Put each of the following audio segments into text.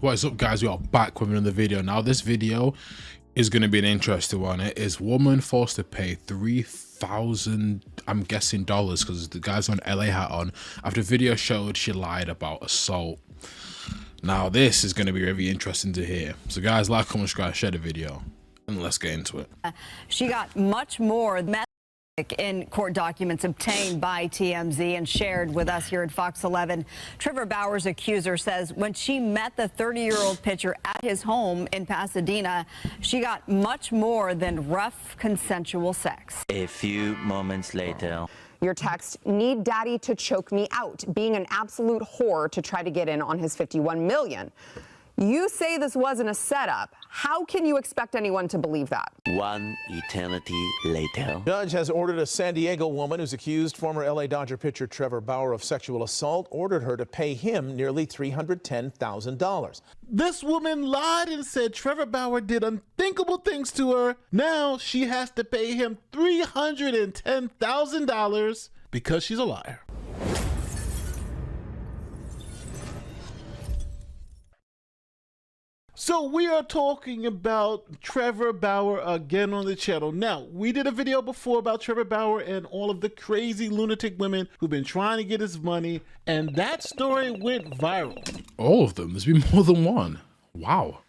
What is up, guys? We are back with another video. Now this video is going to be an interesting one. It is woman forced to pay $3,000, I'm guessing dollars, because the guy's on LA hat on, after video showed she lied about assault. Now this is going to be very interesting to hear. So guys, like, comment, subscribe, share the video, and let's get into it. She got much more in court documents obtained by TMZ and shared with us here at Fox 11. Trevor Bauer's accuser says when she met the 30-year-old pitcher at his home in Pasadena, she got much more than rough consensual sex. A few moments later. Your text, need daddy to choke me out, being an absolute whore to try to get in on his $51 million. You say this wasn't a setup. How can you expect anyone to believe that? One eternity later. Judge has ordered a San Diego woman who's accused former LA Dodger pitcher Trevor Bauer of sexual assault, ordered her to pay him nearly $310,000. This woman lied and said Trevor Bauer did unthinkable things to her. Now she has to pay him $310,000 because she's a liar. So we are talking about Trevor Bauer again on the channel. Now, we did a video before about Trevor Bauer and all of the crazy lunatic women who've been trying to get his money, and that story went viral. All of them? There's been more than one. Wow.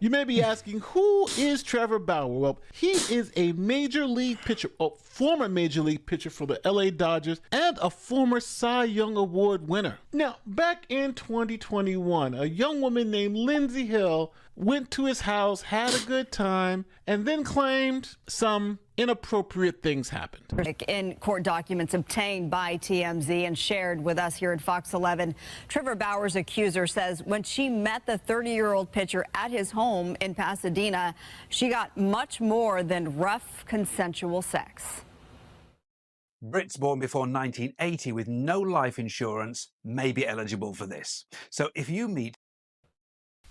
You may be asking, who is Trevor Bauer? Well, he is a major league pitcher, a former major league pitcher for the LA Dodgers, and a former Cy Young Award winner. Now, back in 2021, a young woman named Lindsay Hill went to his house, had a good time, and then claimed some inappropriate things happened. In court documents obtained by TMZ and shared with us here at Fox 11, Trevor Bauer's accuser says when she met the 30-year-old pitcher at his home in Pasadena, she got much more than rough consensual sex. Brits born before 1980 with no life insurance may be eligible for this. So if you meet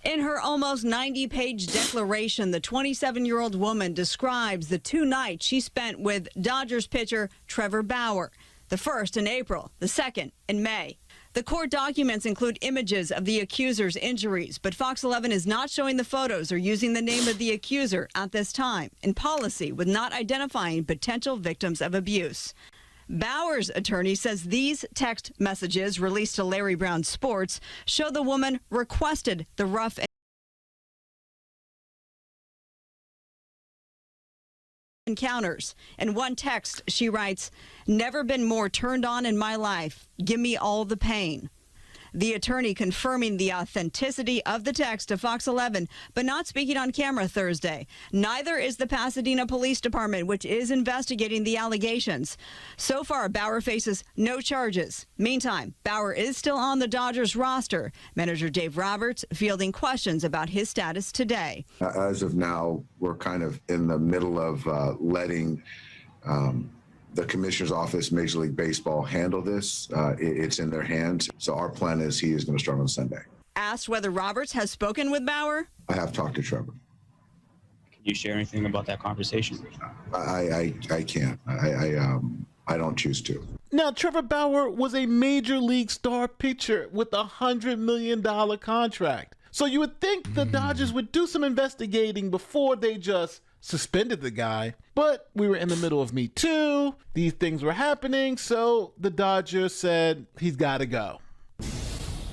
In her almost 90-page declaration, the 27-year-old woman describes the 2 nights she spent with Dodgers pitcher Trevor Bauer, the first in April, the second in May. The court documents include images of the accuser's injuries, but Fox 11 is not showing the photos or using the name of the accuser at this time, in policy with not identifying potential victims of abuse. Bauer's attorney says these text messages released to Larry Brown Sports show the woman requested the rough encounters. In one text, she writes, "Never been more turned on in my life. Give me all the pain." The attorney confirming the authenticity of the text to Fox 11, but not speaking on camera Thursday. Neither is the Pasadena Police Department, which is investigating the allegations. So far, Bauer faces no charges. Meantime, Bauer is still on the Dodgers roster. Manager Dave Roberts fielding questions about his status today. As of now, we're kind of in the middle of letting the commissioner's office, Major League Baseball, handle this. It's in their hands. So our plan is he is going to start on Sunday. Asked whether Roberts has spoken with Bauer. I have talked to Trevor. Can you share anything about that conversation? I can't. I don't choose to. Now, Trevor Bauer was a major league star pitcher with a $100 million contract. So you would think the Dodgers would do some investigating before they just suspended the guy, but we were in the middle of Me Too. These things were happening, so the Dodgers said he's got to go.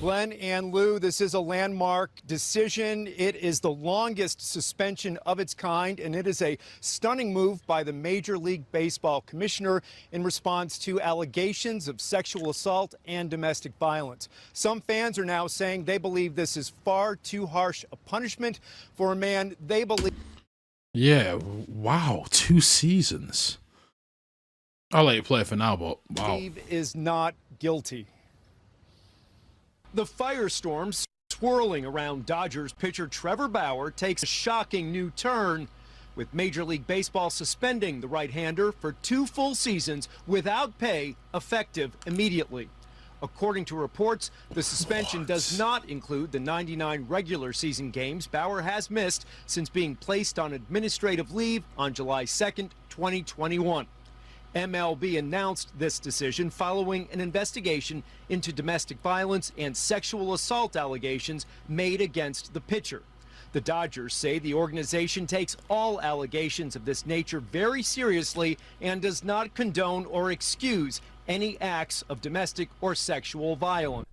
Glenn and Lou, this is a landmark decision. It is the longest suspension of its kind, and it is a stunning move by the Major League Baseball commissioner in response to allegations of sexual assault and domestic violence. Some fans are now saying they believe this is far too harsh a punishment for a man they believe. Yeah, wow, 2 seasons. I'll let you play for now, but wow. Is not guilty. The firestorm swirling around Dodgers pitcher Trevor Bauer takes a shocking new turn, with Major League Baseball suspending the right-hander for 2 full seasons without pay, effective immediately. According to reports, the suspension does not include the 99 regular season games Bauer has missed since being placed on administrative leave on July 2nd, 2021. MLB announced this decision following an investigation into domestic violence and sexual assault allegations made against the pitcher. The Dodgers say the organization takes all allegations of this nature very seriously and does not condone or excuse any acts of domestic or sexual violence.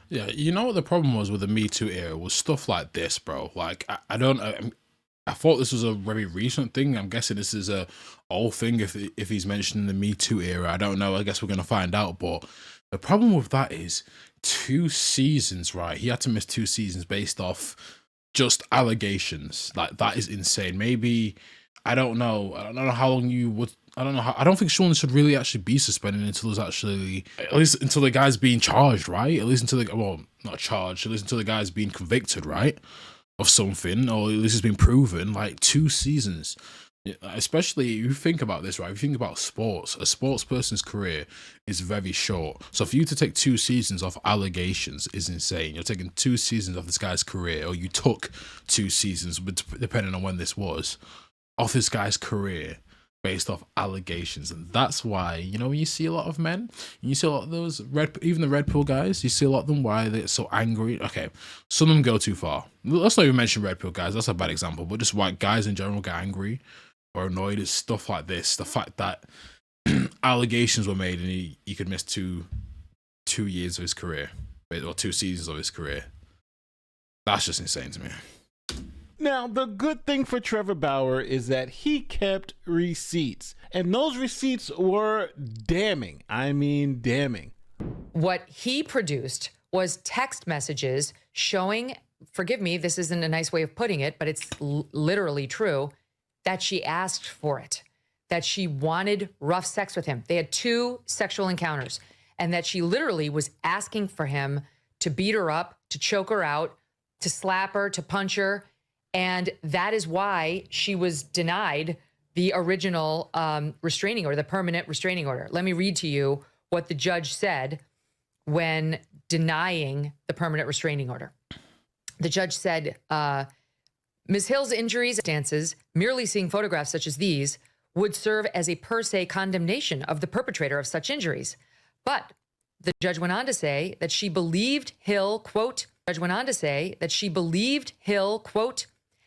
Yeah, you know what the problem was with the Me Too era was stuff like this, bro. Like, I thought this was a very recent thing. I'm guessing this is a old thing if he's mentioning the Me Too era. I don't know. I guess we're gonna find out. But the problem with that is 2 seasons, right? He had to miss 2 seasons based off just allegations. Like, that is insane. Maybe, I don't know how long you would. I don't know how. I don't think someone should really actually be suspended until there's actually, at least until the guy's being charged, right? At least until the, well, not charged, at least until the guy's being convicted, right, of something, or at least it's been proven. Like 2 seasons, especially you think about this, right? If you think about sports, a sports person's career is very short. So for you to take 2 seasons off allegations is insane. You're taking 2 seasons off this guy's career, or you took 2 seasons, depending on when this was, off this guy's career based off allegations. And that's why, you know, when you see a lot of men, you see a lot of those even the Red Pill guys, you see a lot of them, why they're so angry. Okay, some of them go too far. Let's not even mention Red Pill guys, that's a bad example, but just white guys in general get angry or annoyed at stuff like this. The fact that allegations were made and he could miss two years of his career, or 2 seasons of his career. That's just insane to me. Now, the good thing for Trevor Bauer is that he kept receipts, and those receipts were damning. I mean, damning. What he produced was text messages showing, forgive me, this isn't a nice way of putting it, but it's literally true, that she asked for it, that she wanted rough sex with him. They had 2 sexual encounters, and that she literally was asking for him to beat her up, to choke her out, to slap her, to punch her. And that is why she was denied the original restraining order, the permanent restraining order. Let me read to you what the judge said when denying the permanent restraining order. The judge said, Ms. Hill's injuries and stances, merely seeing photographs such as these, would serve as a per se condemnation of the perpetrator of such injuries. But the judge went on to say that she believed Hill, quote,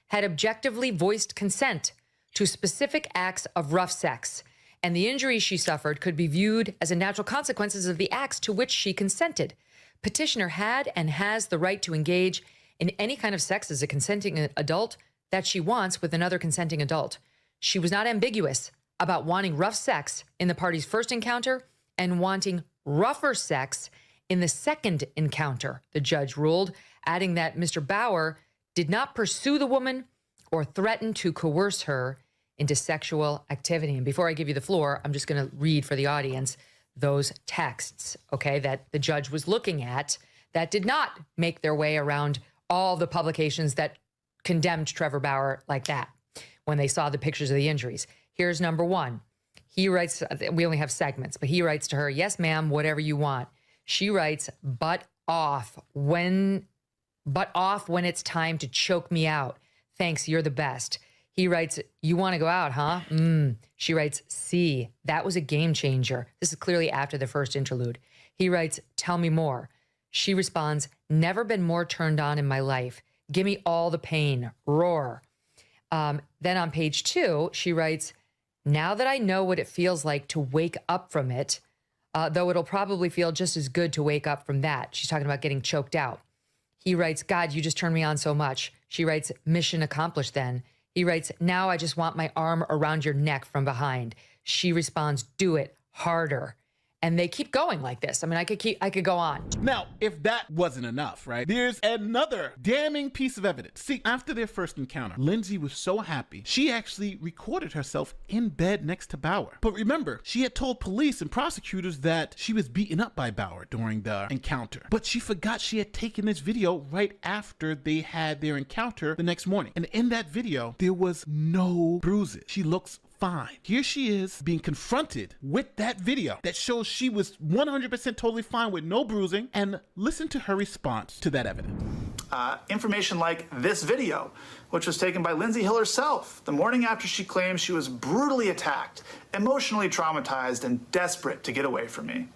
had objectively voiced consent to specific acts of rough sex, and the injuries she suffered could be viewed as a natural consequences of the acts to which she consented. Petitioner had and has the right to engage in any kind of sex as a consenting adult that she wants with another consenting adult. She was not ambiguous about wanting rough sex in the party's first encounter and wanting rougher sex in the second encounter, the judge ruled, adding that Mr. Bauer did not pursue the woman or threaten to coerce her into sexual activity. And before I give you the floor, I'm just going to read for the audience those texts, okay, that the judge was looking at that did not make their way around all the publications that condemned Trevor Bauer like that when they saw the pictures of the injuries. Here's number 1. He writes, we only have segments, but he writes to her, yes, ma'am, whatever you want. She writes, butt off when it's time to choke me out. Thanks, you're the best. He writes, you want to go out, huh? She writes, see, that was a game changer. This is clearly after the first interlude. He writes, tell me more. She responds, never been more turned on in my life. Give me all the pain. Roar. Then on page 2, she writes, now that I know what it feels like to wake up from it, though it'll probably feel just as good to wake up from that. She's talking about getting choked out. He writes, God, you just turned me on so much. She writes, mission accomplished then. He writes, now I just want my arm around your neck from behind. She responds, do it harder. And they keep going like this. I mean, I could go on. Now, if that wasn't enough, right, there's another damning piece of evidence. See, after their first encounter, Lindsay was so happy, she actually recorded herself in bed next to Bauer. But remember, she had told police and prosecutors that she was beaten up by Bauer during the encounter. But she forgot she had taken this video right after they had their encounter the next morning. And in that video, there was no bruises. She looks fine. Here she is being confronted with that video that shows she was 100% totally fine with no bruising, and listen to her response to that evidence. Information like this video, which was taken by Lindsay Hill herself the morning after she claimed she was brutally attacked, emotionally traumatized, and desperate to get away from me.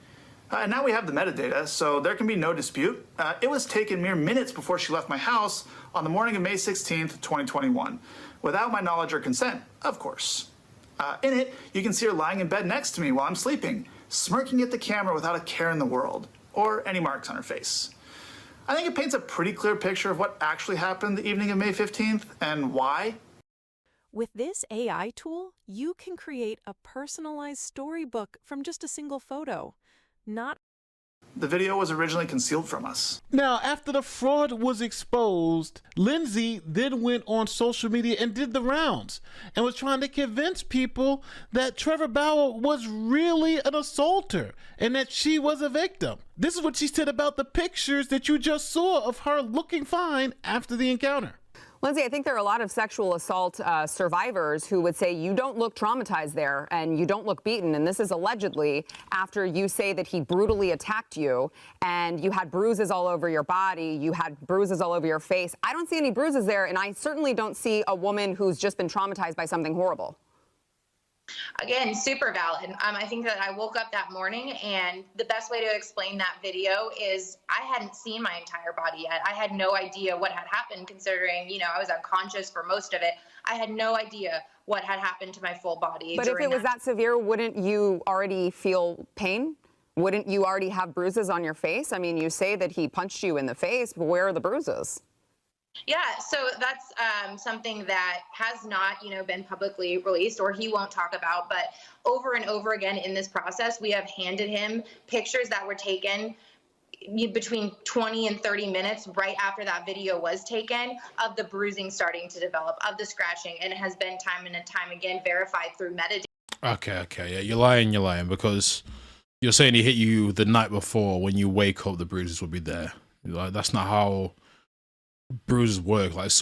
And now we have the metadata, so there can be no dispute. It was taken mere minutes before she left my house on the morning of May 16th, 2021, without my knowledge or consent, of course. In it, you can see her lying in bed next to me while I'm sleeping, smirking at the camera without a care in the world, or any marks on her face. I think it paints a pretty clear picture of what actually happened the evening of May 15th and why. With this AI tool, you can create a personalized storybook from just a single photo. The video was originally concealed from us. Now, after the fraud was exposed, Lindsay then went on social media and did the rounds and was trying to convince people that Trevor Bauer was really an assaulter and that she was a victim. This is what she said about the pictures that you just saw of her looking fine after the encounter. Lindsay, I think there are a lot of sexual assault survivors who would say you don't look traumatized there and you don't look beaten. And this is allegedly after you say that he brutally attacked you and you had bruises all over your body, you had bruises all over your face. I don't see any bruises there, and I certainly don't see a woman who's just been traumatized by something horrible. Again, super valid. I think that I woke up that morning, and the best way to explain that video is I hadn't seen my entire body yet. I had no idea what had happened, considering, I was unconscious for most of it. I had no idea what had happened to my full body. But if it was that severe, wouldn't you already feel pain? Wouldn't you already have bruises on your face? I mean, you say that he punched you in the face, but where are the bruises? Yeah, so that's something that has not, been publicly released, or he won't talk about. But over and over again in this process, we have handed him pictures that were taken between 20 and 30 minutes right after that video was taken, of the bruising starting to develop, of the scratching, and it has been time and time again verified through metadata. Okay, yeah, you're lying, because you're saying he hit you the night before. When you wake up, the bruises will be there. Like, that's not how bruises work. Like,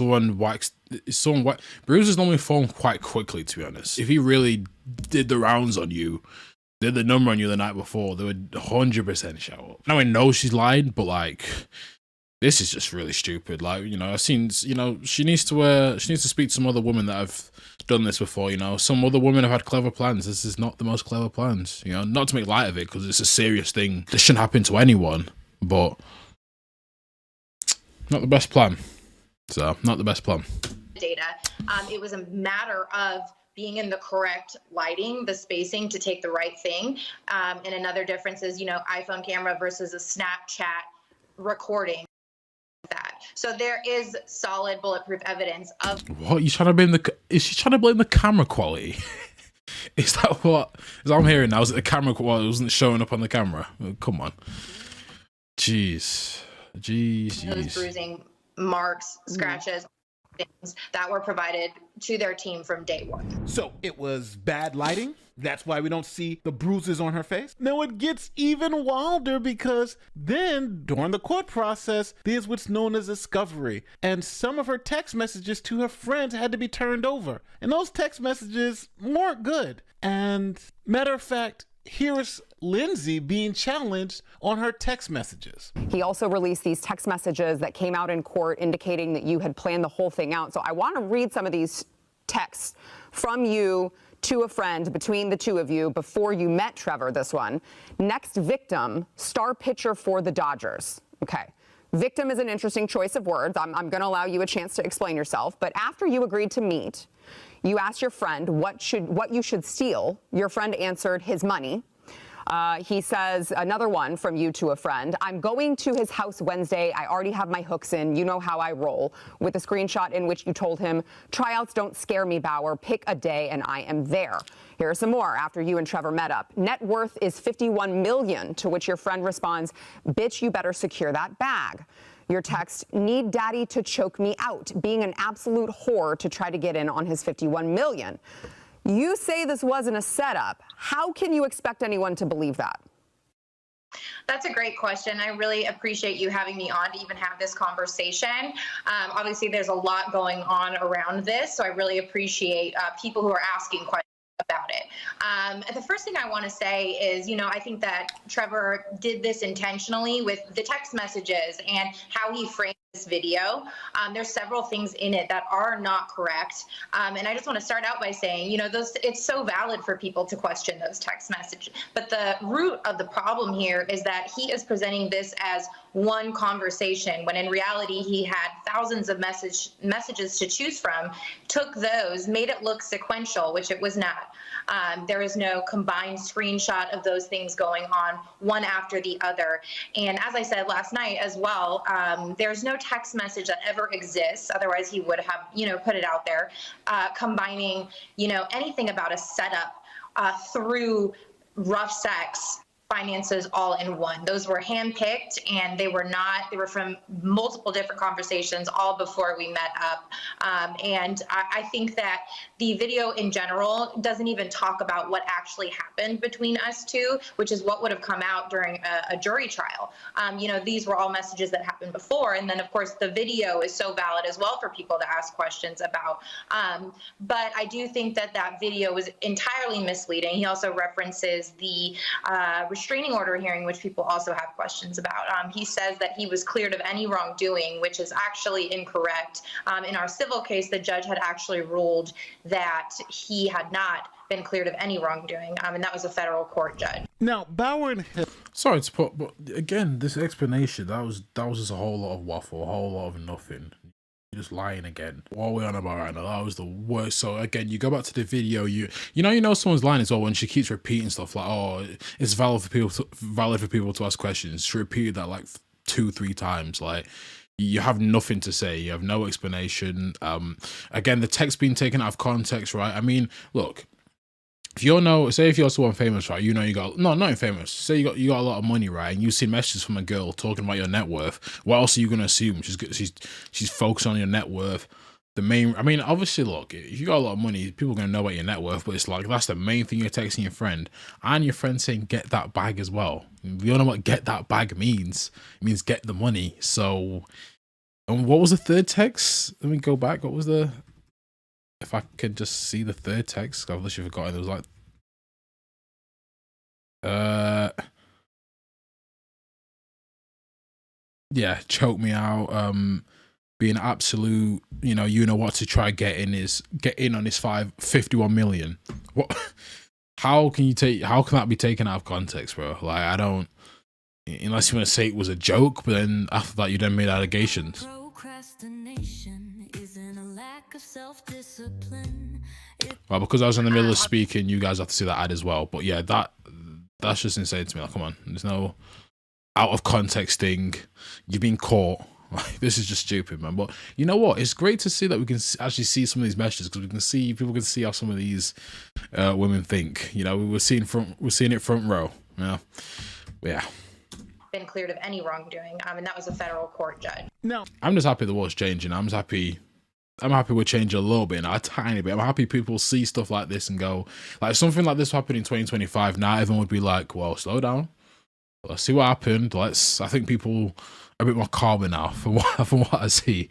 bruises normally form quite quickly, to be honest. If he really did the rounds on you, did the number on you the night before, they would 100% show up. Now I know she's lying, but like, this is just really stupid. Like, I've seen, she needs to speak to some other women that have done this before. Some other women have had clever plans. This is not the most clever plans. Not to make light of it, because it's a serious thing. This shouldn't happen to anyone, but not the best plan. So, not the best plan. Data. It was a matter of being in the correct lighting, the spacing to take the right thing. And another difference is, iPhone camera versus a Snapchat recording. That. So there is solid bulletproof evidence of what you trying to blame is she trying to blame the camera quality? Is that what I'm hearing now? Is it the camera quality wasn't showing up on the camera? Oh, come on. Jeez. Those bruising marks, scratches, things that were provided to their team from day one. So it was bad lighting? That's why we don't see the bruises on her face? Now it gets even wilder, because then during the court process, there's what's known as discovery. And some of her text messages to her friends had to be turned over. And those text messages weren't good. And matter of fact, here's Lindsay being challenged on her text messages. He also released these text messages that came out in court indicating that you had planned the whole thing out. So I want to read some of these texts from you to a friend between the two of you before you met Trevor, this one. Next victim, star pitcher for the Dodgers. Okay. Victim is an interesting choice of words. I'm going to allow you a chance to explain yourself. But after you agreed to meet, you asked your friend what you should steal. Your friend answered his money. He says, another one from you to a friend, I'm going to his house Wednesday. I already have my hooks in. You know how I roll. With a screenshot in which you told him, tryouts don't scare me, Bauer. Pick a day and I am there. Here are some more after you and Trevor met up. Net worth is $51 million, to which your friend responds, bitch, you better secure that bag. Your text, need daddy to choke me out, being an absolute whore to try to get in on his $51 million. You say this wasn't a setup. How can you expect anyone to believe that? That's a great question. I really appreciate you having me on to even have this conversation. Obviously, there's a lot going on around this, so I really appreciate people who are asking questions it. The first thing I want to say is, I think that Trevor did this intentionally with the text messages and how he framed this video. There's several things in it that are not correct. And I just want to start out by saying, it's so valid for people to question those text messages. But the root of the problem here is that he is presenting this as one conversation, when in reality he had thousands of messages to choose from, took those, made it look sequential, which it was not. There is no combined screenshot of those things going on one after the other. And as I said last night as well, there's no text message that ever exists, otherwise he would have, put it out there, combining, anything about a setup through rough sex, finances all in one. Those were handpicked, and they were from multiple different conversations all before we met up. And I think that the video in general doesn't even talk about what actually happened between us two, which is what would have come out during a jury trial. These were all messages that happened before. And then of course the video is so valid as well for people to ask questions about. But I do think that video was entirely misleading. He also references the restraining order hearing, which people also have questions about. He says that he was cleared of any wrongdoing, which is actually incorrect. In our civil case, the judge had actually ruled that he had not been cleared of any wrongdoing, and that was a federal court judge. Now, Bauer and Hill. Sorry to put, but again, this explanation, that was just a whole lot of waffle, a whole lot of nothing. Just lying again. What are we on about right now? That was the worst. So again, you go back to the video, you know someone's lying as well when she keeps repeating stuff like, oh, it's valid for people to ask questions. She repeated that like 2-3 times. Like, you have nothing to say, you have no explanation. Again, the text being taken out of context, right? I mean, look, if you're someone famous, right, you got, no, not famous, say you got a lot of money, right, and you see messages from a girl talking about your net worth, what else are you going to assume? She's focused on your net worth. Obviously, look, if you got a lot of money, people are going to know about your net worth, but it's like, that's the main thing you're texting your friend, and your friend saying, get that bag as well. We all know what get that bag means. It means get the money. So, and what was the third text? Let me go back. What was the... If I could just see the third text, I've literally forgotten. It was like, yeah, choke me out. Being absolute, you know what to try get in on this 51 million. What? How can that be taken out of context, bro? Like, I don't. Unless you want to say it was a joke, but then after that you then made allegations. Procrastination isn't a lack of self-discipline. Well, because I was in the middle of speaking, you guys have to see that ad as well. But yeah, that's just insane to me. Like, come on, there's no out of context thing. You've been caught. Like, this is just stupid, man. But you know what? It's great to see that we can actually see some of these messages, because people can see how some of these women think. We're seeing it front row. Yeah. Been cleared of any wrongdoing, and that was a federal court judge. No, I'm just happy the world's changing. I'm happy we're changing a little bit, a tiny bit. I'm happy people see stuff like this and go, like, something like this happened in 2025. Now everyone would be like, well, slow down. Let's see what happened. I think people are a bit more calmer now from what I see.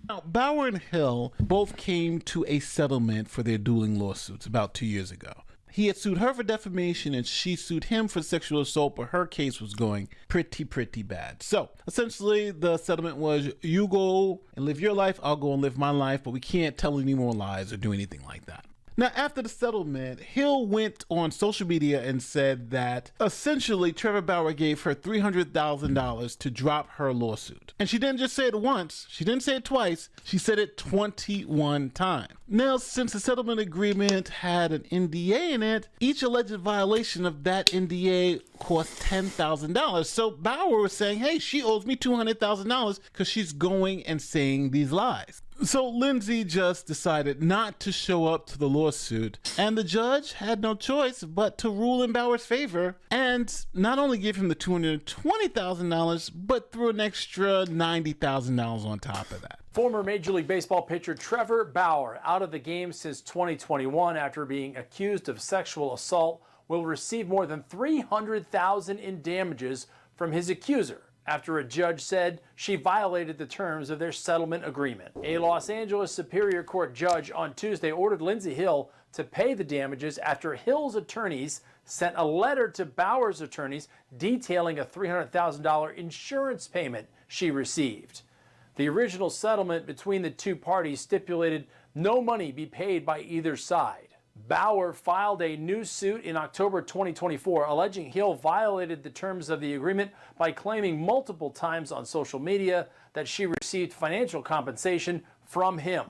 Now, Bauer and Hill both came to a settlement for their dueling lawsuits about 2 years ago. He had sued her for defamation and she sued him for sexual assault, but her case was going pretty bad. So essentially the settlement was, you go and live your life, I'll go and live my life, but we can't tell any more lies or do anything like that. Now, after the settlement, Hill went on social media and said that essentially Trevor Bauer gave her $300,000 to drop her lawsuit. And she didn't just say it once, she didn't say it twice, she said it 21 times. Now, since the settlement agreement had an NDA in it, each alleged violation of that NDA cost $10,000. So Bauer was saying, hey, she owes me $200,000 because she's going and saying these lies. So Lindsay just decided not to show up to the lawsuit, and the judge had no choice but to rule in Bauer's favor and not only give him the $220,000, but threw an extra $90,000 on top of that. Former Major League Baseball pitcher Trevor Bauer, out of the game since 2021 after being accused of sexual assault, will receive more than $300,000 in damages from his accuser, after a judge said she violated the terms of their settlement agreement. A Los Angeles Superior Court judge on Tuesday ordered Lindsey Hill to pay the damages after Hill's attorneys sent a letter to Bauer's attorneys detailing a $300,000 insurance payment she received. The original settlement between the two parties stipulated no money be paid by either side. Bauer filed a new suit in October 2024 alleging Hill violated the terms of the agreement by claiming multiple times on social media that she received financial compensation from him.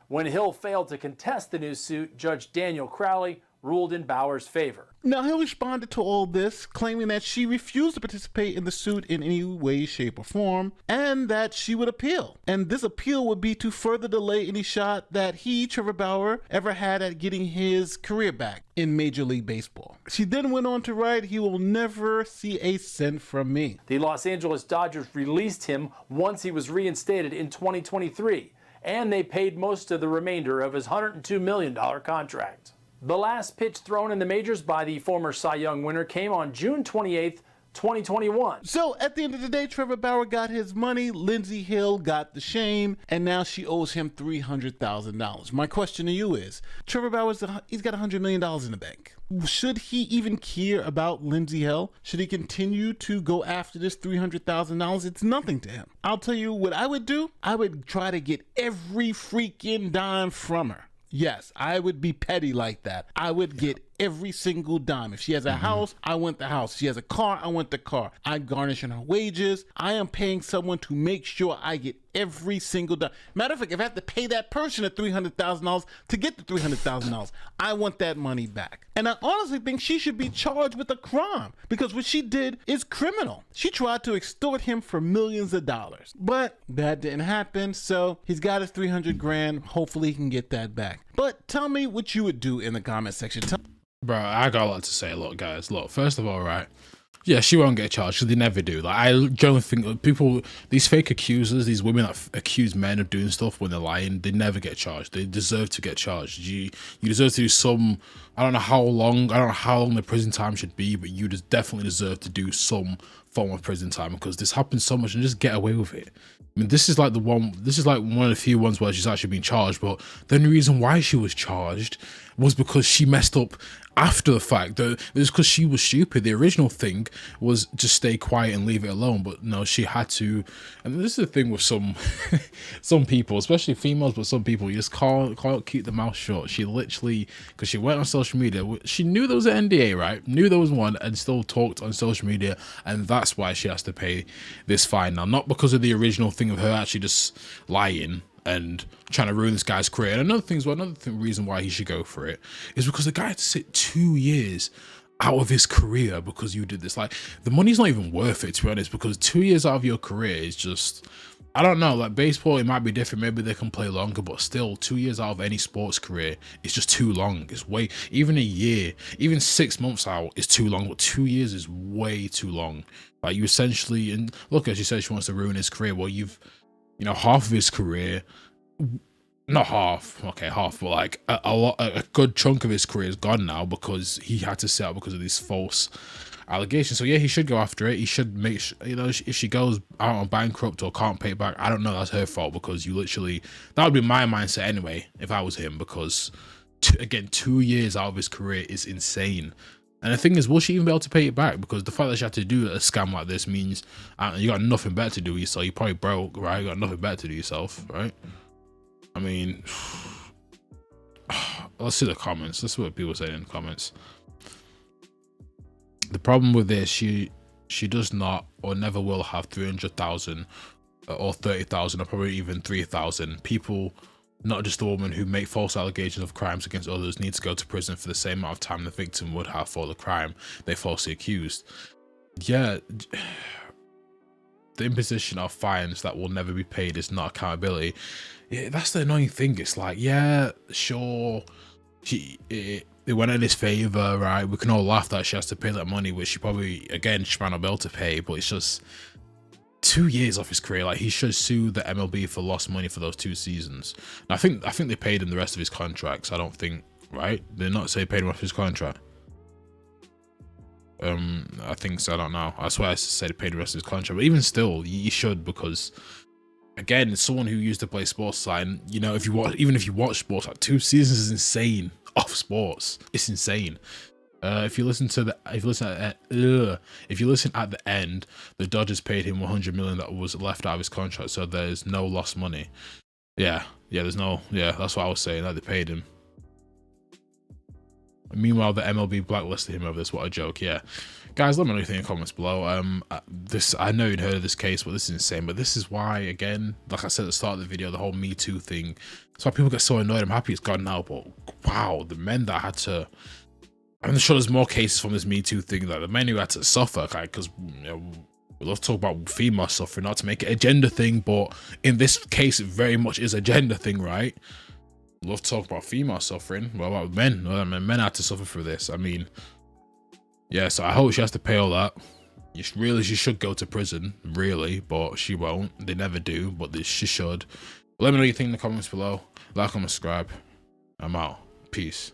When Hill failed to contest the new suit, Judge Daniel Crowley ruled in Bauer's favor. Now, Hill responded to all this, claiming that she refused to participate in the suit in any way, shape, or form, and that she would appeal. And this appeal would be to further delay any shot that he, Trevor Bauer, ever had at getting his career back in Major League Baseball. She then went on to write, "He will never see a cent from me." The Los Angeles Dodgers released him once he was reinstated in 2023, and they paid most of the remainder of his $102 million contract. The last pitch thrown in the majors by the former Cy Young winner came on June 28th, 2021. So at the end of the day, Trevor Bauer got his money, Lindsey Hill got the shame, and now she owes him $300,000. My question to you is, Trevor Bauer's he's got $100 million in the bank. Should he even care about Lindsey Hill? Should he continue to go after this $300,000? It's nothing to him. I'll tell you what I would do. I would try to get every freaking dime from her. Yes, I would be petty like that. I would get every single dime. If she has a house, I want the house. If she has a car, I want the car. I'm garnishing her wages. I am paying someone to make sure I get every single dime. Matter of fact, if I have to pay that person the $300,000 to get the $300,000, I want that money back. And I honestly think she should be charged with a crime because what she did is criminal. She tried to extort him for millions of dollars, but that didn't happen. So he's got his 300 grand. Hopefully he can get that back. But tell me what you would do in the comment section. Bro, I got a lot to say. Look, guys, look, first of all, right, yeah, she won't get charged because they never do. Like, I generally think people, these fake accusers, these women that accuse men of doing stuff when they're lying, they never get charged. They deserve to get charged. You deserve to do some, I don't know how long the prison time should be, but you just definitely deserve to do some form of prison time because this happens so much and just get away with it. I mean, this is like one of the few ones where she's actually been charged, but the only reason why she was charged was because she messed up after the fact. It was because she was stupid. The original thing was just stay quiet and leave it alone, but no, she had to. And this is the thing with some people, especially females, but some people, you just can't keep the mouth shut. She literally, because she went on social media, she knew there was an NDA, right? Knew there was one, and still talked on social media, and that's why she has to pay this fine now. Not because of the original thing of her actually just lying and trying to ruin this guy's career. And another reason why he should go for it is because the guy had to sit 2 years out of his career because you did this. Like, the money's not even worth it, to be honest, because 2 years out of your career is just, I don't know, like baseball, it might be different. Maybe they can play longer, but still 2 years out of any sports career is just too long. It's way, even a year, even 6 months out is too long, but 2 years is way too long. Like, you essentially, and look, as she said, she wants to ruin his career. Well, half of his career, not half, okay, half, but like a good chunk of his career is gone now because he had to sit out because of these false allegations. So yeah, he should go after it. He should make sure, if she goes out on bankrupt or can't pay it back, I don't know, that's her fault, because you literally, that would be my mindset anyway if I was him, because again, 2 years out of his career is insane. And the thing is, will she even be able to pay it back? Because the fact that she had to do a scam like this means you got nothing better to do yourself. You probably broke, right? You got nothing better to do yourself, right? I mean, let's see the comments. Let's see what people say in the comments. The problem with this, she does not or never will have 300,000 or 30,000 or probably even 3,000 people. Not just the woman who make false allegations of crimes against others need to go to prison for the same amount of time the victim would have for the crime they falsely accused. Yeah, the imposition of fines that will never be paid is not accountability. Yeah, that's the annoying thing. It's like, yeah, sure, it went in his favor, right? We can all laugh that she has to pay that money, which she probably, again, she might not be able to pay, but it's just 2 years off his career. Like, he should sue the MLB for lost money for those 2 seasons. And I think they paid him the rest of his contracts. I don't think, right? They're not say paid him off his contract. I think so. I don't know. I swear I said he paid the rest of his contract, but even still, you should, because again, it's someone who used to play sports side. And, you know, if you watch, even if you watch sports, like 2 seasons is insane off sports. It's insane. If you listen at the end, the Dodgers paid him $100 million that was left out of his contract, so there's no lost money. Yeah, there's no. Yeah, that's what I was saying. That they paid him. Meanwhile, the MLB blacklisted him over this. What a joke. Yeah, guys, let me know what you think in the comments below. I know you'd heard of this case, but this is insane. But this is why, again, like I said at the start of the video, the whole Me Too thing. That's why people get so annoyed. I'm happy it's gone now, but wow, the men that had to. I'm sure there's more cases from this Me Too thing, that the men who had to suffer, because you know, we love to talk about female suffering, not to make it a gender thing, but in this case, it very much is a gender thing, right? Love to talk about female suffering. What about men? Well, men had to suffer for this. I mean, yeah, so I hope she has to pay all that. She should go to prison, really, but she won't. They never do, but she should. Let me know what you think in the comments below. Like and subscribe. I'm out. Peace.